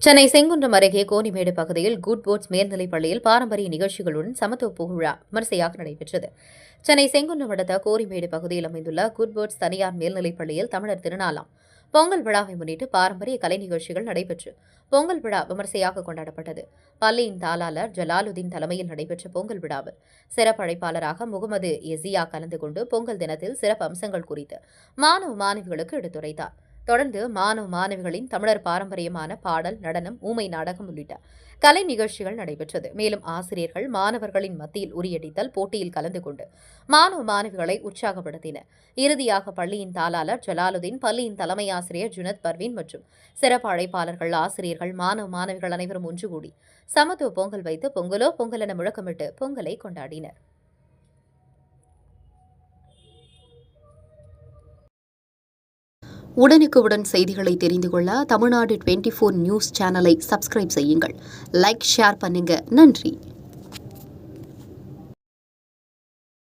சென்னை செங்குன்றம் அருகே கோனிமேடு பகுதியில் good ports மேல்நிலைப் பள்ளியில் பாரம்பரிய நிகழ்ச்சிகளுடன் சமத்துவ விழா விமர்சையாக நடைபெற்றது. சென்னை செங்குன்றம் அடுத்த கோரிமேடு பகுதியில் அமைந்துள்ள குட் போர்ட்ஸ் தனியார் மேல்நிலைப் பள்ளியில் தமிழர் திருநாளாம் பொங்கல் விழாவை முன்னிட்டு பாரம்பரிய கலை நிகழ்ச்சிகள் நடைபெற்று பொங்கல் விழா விமர்சையாக கொண்டாடப்பட்டது. பள்ளியின் தாளாளர் ஜலாலுதீன் தலைமையில் நடைபெற்ற பொங்கல் விழாவில் சிறப்பு அழைப்பாளராக முகமது எசியா கலந்து கொண்டு பொங்கல் தினத்தில் சிறப்பு அம்சங்கள் குறித்து மாணவ மாணவிகளுக்கு எடுத்துரைத்தார். தொடர்ந்து மாணவ மாணவிகளின் தமிழர் பாரம்பரியமான பாடல், நடனம், ஊமை நாடகம் உள்ளிட்ட கலை நிகழ்ச்சிகள் நடைபெற்றது. மேலும் ஆசிரியர்கள் மாணவர்களின் மத்தியில் உரியடித்தல் போட்டியில் கலந்து கொண்டு மாணவ மாணவிகளை உற்சாகப்படுத்தினர். இறுதியாக பள்ளியின் தாளாளர் ஜலாலுதீன், பள்ளியின் தலைமை ஆசிரியர் ஜுனத் பர்வீன் மற்றும் சிறப்பு அழைப்பாளர்கள், ஆசிரியர்கள், மாணவ மாணவிகள் அனைவரும் ஒன்று கூடி சமத்துவ பொங்கல் வைத்து பொங்கலோ பொங்கல் என முழக்கமிட்டு பொங்கலை கொண்டாடினர். உடனுக்குடன் செய்திகளை தெரிந்து கொள்ள தமிழ்நாடு 24 நியூஸ் சேனலை சப்ஸ்கிரைப் செய்யுங்கள். லைக், ஷேர் பண்ணுங்க. நன்றி.